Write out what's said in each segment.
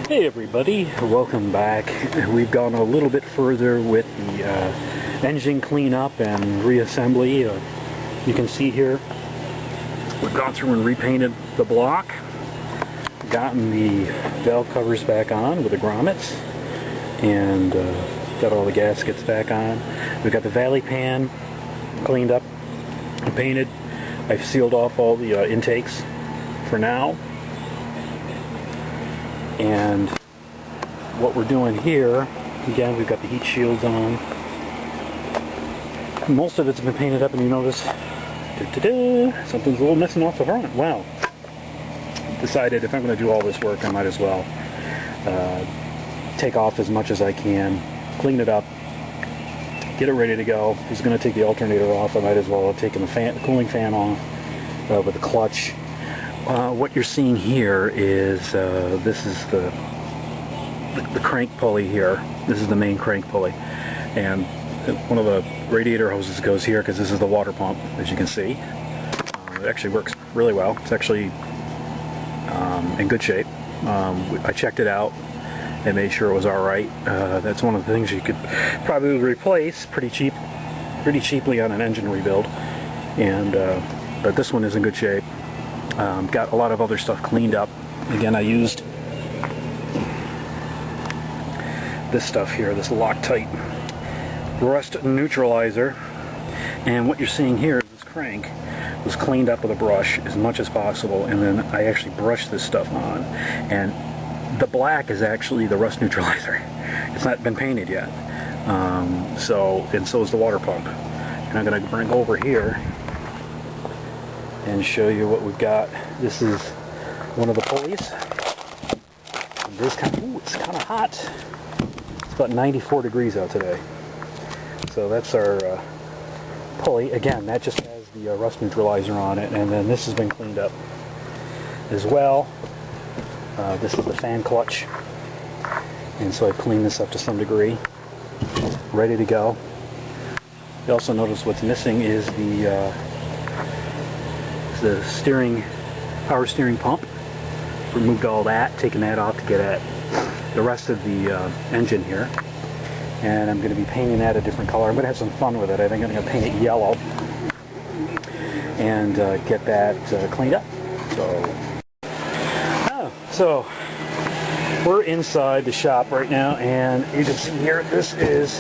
Hey everybody, welcome back. We've gone a little bit further with the engine cleanup and reassembly. You can see here we've gone through and repainted the block, gotten the valve covers back on with the grommets, and got all the gaskets back on. We've got the valley pan cleaned up and painted. I've sealed off all the intakes for now. And what we're doing here, again, we've got the heat shields on. Most of it's been painted up, and you notice something's a little missing off the front. Well, decided if I'm going to do all this work, I might as well take off as much as I can, clean it up, get it ready to go. If he's going to take the alternator off, I might as well have taken the cooling fan off with the clutch. What you're seeing here is this is the crank pulley here. This is the main crank pulley, and one of the radiator hoses goes here because this is the water pump, as you can see. It actually works really well. It's actually in good shape. I checked it out and made sure it was alright. That's one of the things you could probably replace pretty cheaply on an engine rebuild, and but this one is in good shape. Got a lot of other stuff cleaned up. Again, I used this stuff here, this Loctite rust neutralizer, and what you're seeing here is this crank was cleaned up with a brush as much as possible, and then I actually brushed this stuff on, and the black is actually the rust neutralizer. It's not been painted yet, so is the water pump. And I'm going to bring over here and show you what we've got. This is one of the pulleys. This it's kind of hot. It's about 94 degrees out today. So that's our pulley. Again, that just has the rust neutralizer on it, and then this has been cleaned up as well. This is the fan clutch, and so I cleaned this up to some degree. Ready to go. You also notice what's missing is the power steering pump. Removed all that, taken that off to get at the rest of the engine here, and I'm going to be painting that a different color. I'm going to have some fun with it. I think I'm going to paint it yellow and get that cleaned up. So we're inside the shop right now, and you can see here this is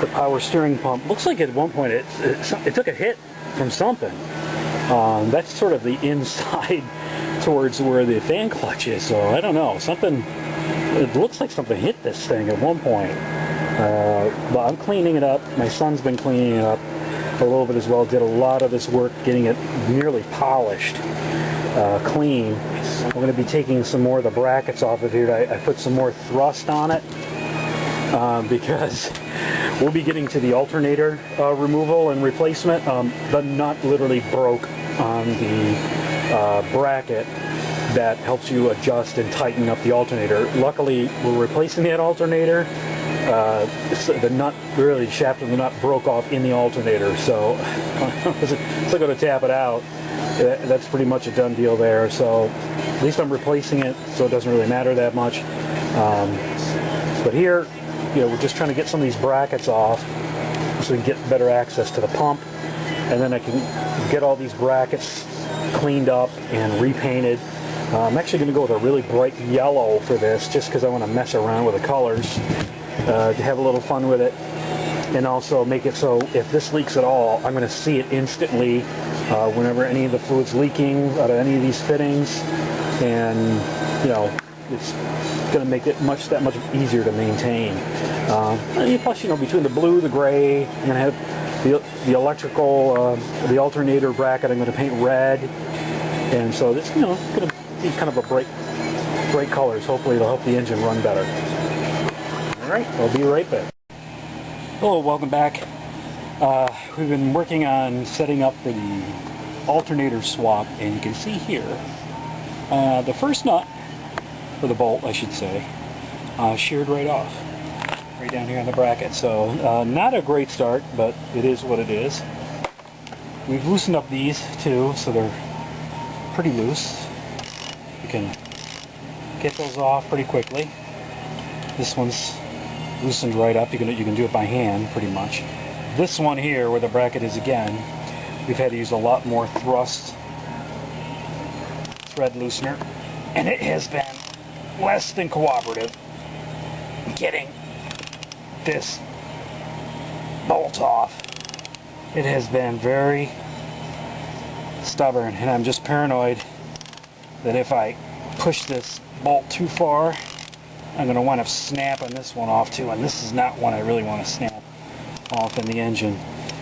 the power steering pump. Looks like at one point it took a hit from something. That's sort of the inside towards where the fan clutch is, so I don't know. It looks like something hit this thing at one point. But I'm cleaning it up. My son's been cleaning it up a little bit as well. Did a lot of this work getting it nearly polished, clean. I'm going to be taking some more of the brackets off of here. I put some more thrust on it because we'll be getting to the alternator removal and replacement. The nut literally broke on the bracket that helps you adjust and tighten up the alternator. Luckily, we're replacing that alternator. The nut, really, the shaft of the nut broke off in the alternator, so still going to tap it out. That's pretty much a done deal there. So at least I'm replacing it, so it doesn't really matter that much. But here, we're just trying to get some of these brackets off so we can get better access to the pump, and then I can get all these brackets cleaned up and repainted. I'm actually going to go with a really bright yellow for this, just because I want to mess around with the colors, to have a little fun with it, and also make it so if this leaks at all, I'm going to see it instantly whenever any of the fluid's leaking out of any of these fittings, and it's going to make it that much easier to maintain. And plus, between the blue, the gray, I'm going to have the electrical, the alternator bracket, I'm going to paint red, and so this, going to be kind of a bright colors. Hopefully, it'll help the engine run better. All right, I'll be right back. Hello, welcome back. We've been working on setting up for the alternator swap, and you can see here the first nut for the bolt, I should say, sheared right off, right down here on the bracket. So not a great start, but it is what it is. We've loosened up these too, so they're pretty loose. You can get those off pretty quickly. This one's loosened right up. You can do it by hand pretty much. This one here, where the bracket is again, we've had to use a lot more thrust thread loosener, and it has been less than cooperative getting this bolt off. It has been very stubborn, and I'm just paranoid that if I push this bolt too far, I'm going to wind up snapping this one off too, and this is not one I really want to snap off in the engine.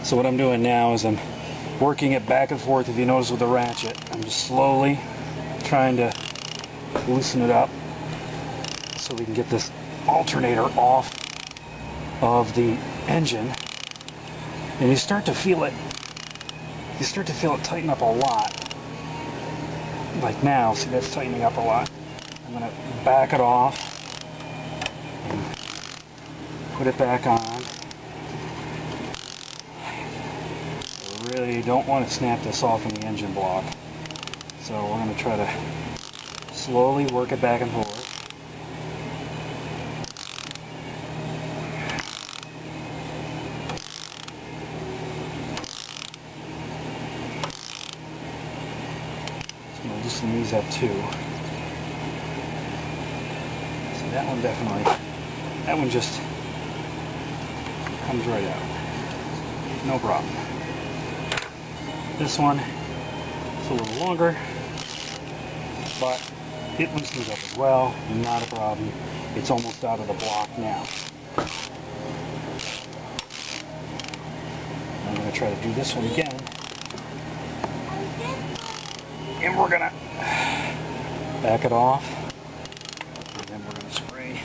So what I'm doing now is I'm working it back and forth, if you notice, with the ratchet. I'm just slowly trying to loosen it up so we can get this alternator off of the engine. And you start to feel it tighten up a lot. Like now, see, that's tightening up a lot. I'm going to back it off and put it back on. I really don't want to snap this off in the engine block. So we're going to try to slowly work it back and forth. I'll loosen these up too. See, that one definitely, that one just comes right out. No problem. This one is a little longer, but it loosens up as well. Not a problem. It's almost out of the block now. I'm going to try to do this one again. And we're gonna back it off, and then we're gonna spray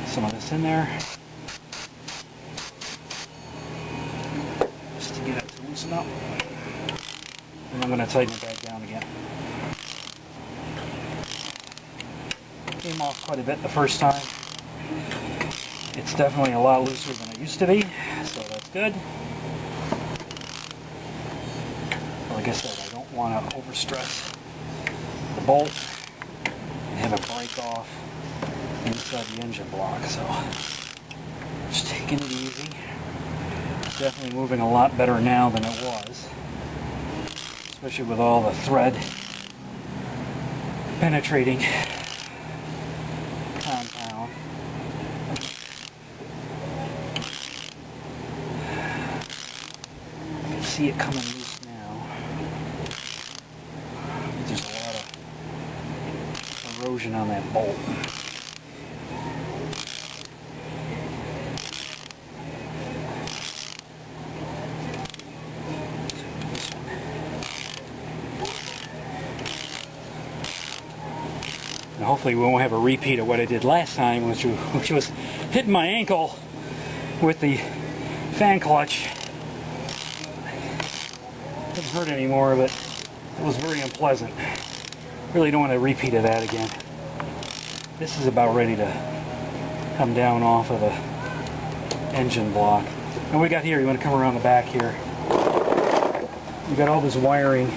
some of this in there just to get it to loosen up. And I'm gonna tighten it back down again. Came off quite a bit the first time. It's definitely a lot looser than it used to be, so that's good. Like I said, I don't want to overstress the bolt and have it break off inside the engine block. So just taking it easy. It's definitely moving a lot better now than it was, especially with all the thread penetrating compound. I can see it coming loose. Erosion on that bolt. And hopefully we won't have a repeat of what I did last time, which was hitting my ankle with the fan clutch. It doesn't hurt anymore, but it was very unpleasant. Really don't want a repeat of that again. This is about ready to come down off of the engine block. And we got here, you want to come around the back here. We got all this wiring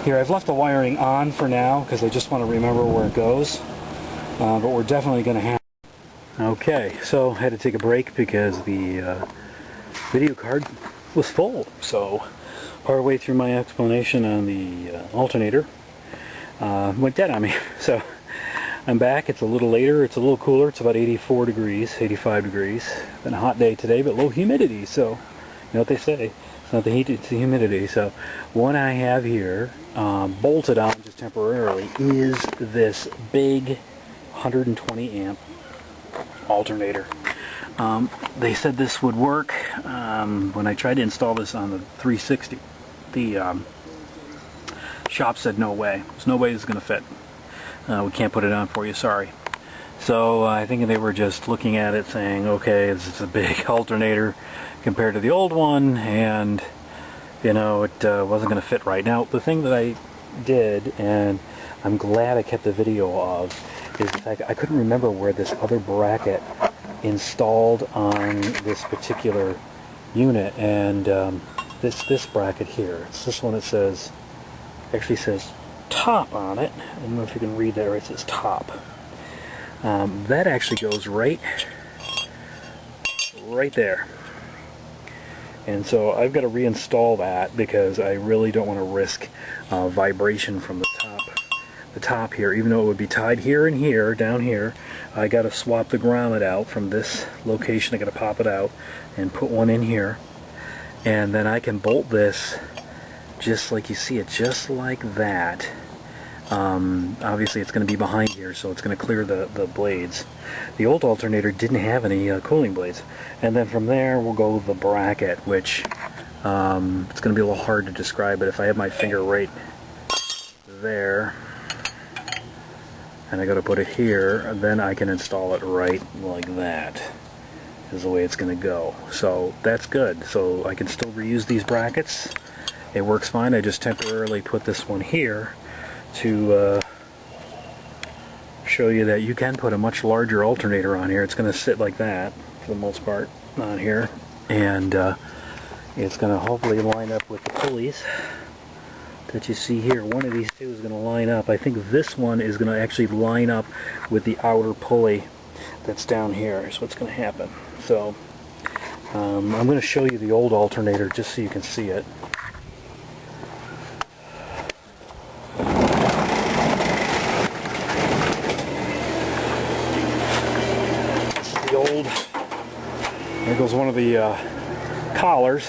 here. I've left the wiring on for now because I just want to remember where it goes. But we're definitely going to have... Okay, so I had to take a break because the video card was full. So part way through my explanation on the alternator, went dead on me. So I'm back. It's a little later. It's a little cooler. It's about 84 degrees, 85 degrees. Been a hot day today, but low humidity. So you know what they say. It's not the heat, it's the humidity. So what I have here, bolted on just temporarily, is this big 120 amp alternator. They said this would work when I tried to install this on the 360. The shop said no way. There's no way it's going to fit. We can't put it on for you, sorry. So I think they were just looking at it saying, okay, this is a big alternator compared to the old one, and you know, it wasn't going to fit right. Now the thing that I did, and I'm glad I kept the video of, is the fact I couldn't remember where this other bracket installed on this particular unit, and this bracket here, it's this one that says, actually says top on it. I don't know if you can read that right, it says top. That actually goes right there. And so I've got to reinstall that because I really don't want to risk vibration from the top here. Even though it would be tied here and here, down here, I got to swap the grommet out from this location. I got to pop it out and put one in here. And then I can bolt this just like you see it, just like that. Obviously it's going to be behind here, so it's going to clear the blades. The old alternator didn't have any cooling blades. And then from there we'll go the bracket, which it's going to be a little hard to describe, but if I have my finger right there and I go to put it here, then I can install it right like that. Is the way it's going to go. So that's good. So I can still reuse these brackets. It works fine. I just temporarily put this one here to show you that you can put a much larger alternator on here. It's going to sit like that for the most part on here, and it's going to hopefully line up with the pulleys that you see here. One of these two is going to line up. I think this one is going to actually line up with the outer pulley that's down here. Is what's going to happen. So I'm going to show you the old alternator just so you can see it. This is the old, there goes one of the collars,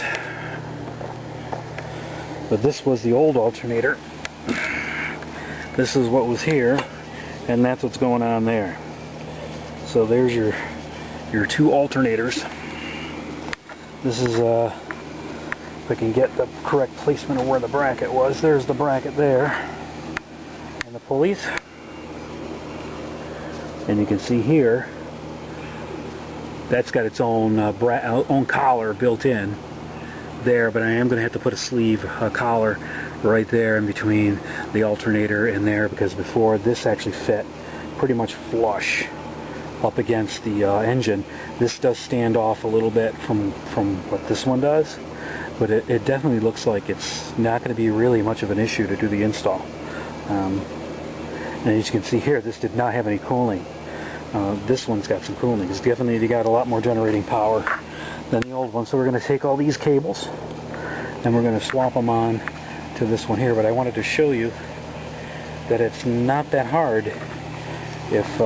but this was the old alternator. This is what was here, and that's what's going on there. So there's your two alternators. This is if I can get the correct placement of where the bracket was. There's the bracket there, and the pulleys. And you can see here that's got its own own collar built in there, but I am going to have to put a sleeve collar right there in between the alternator and there, because before this actually fit pretty much flush up against the engine. This does stand off a little bit from what this one does, but it definitely looks like it's not going to be really much of an issue to do the install. And as you can see here, this did not have any cooling. This one's got some cooling. It's definitely got a lot more generating power than the old one. So we're going to take all these cables and we're going to swap them on to this one here, but I wanted to show you that it's not that hard if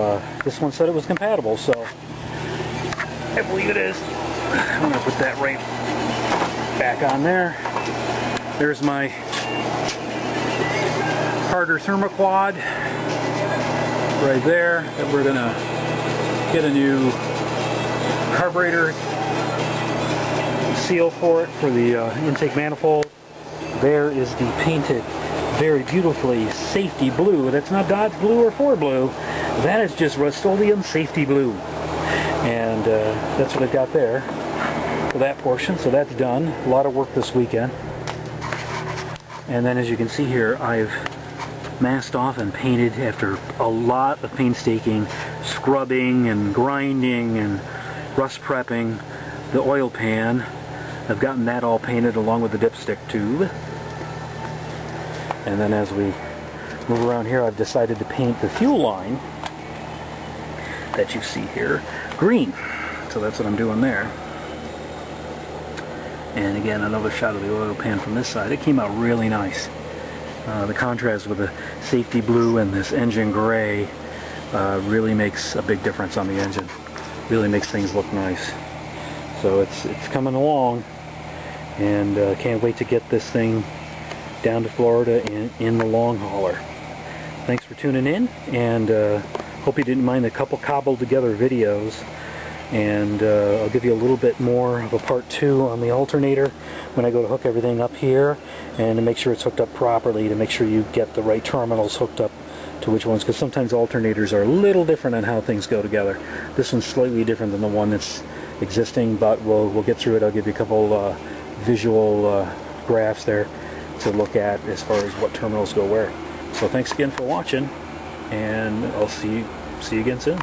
this one said it was compatible, so I believe it is. I'm going to put that right back on there. There's my Carter Thermoquad right there that we're going to get a new carburetor seal for it, for the intake manifold. There is the painted, very beautifully safety blue. That's not Dodge blue or Ford blue. That is just Rust-Oleum safety blue. And that's what I've got there for that portion. So that's done. A lot of work this weekend. And then as you can see here, I've masked off and painted after a lot of painstaking scrubbing and grinding and rust prepping the oil pan. I've gotten that all painted along with the dipstick tube. And then as we move around here, I've decided to paint the fuel line that you see here green. So that's what I'm doing there. And again, another shot of the oil pan from this side. It came out really nice. The contrast with the safety blue and this engine gray really makes a big difference on the engine. Really makes things look nice. So it's coming along, and can't wait to get this thing down to Florida in the long hauler. Thanks for tuning in, and hope you didn't mind a couple cobbled together videos. And I'll give you a little bit more of a part 2 on the alternator when I go to hook everything up here, and to make sure it's hooked up properly, to make sure you get the right terminals hooked up to which ones, because sometimes alternators are a little different on how things go together. This one's slightly different than the one that's existing, but we'll get through it. I'll give you a couple visual graphs there to look at as far as what terminals go where. So thanks again for watching, and I'll see you again soon.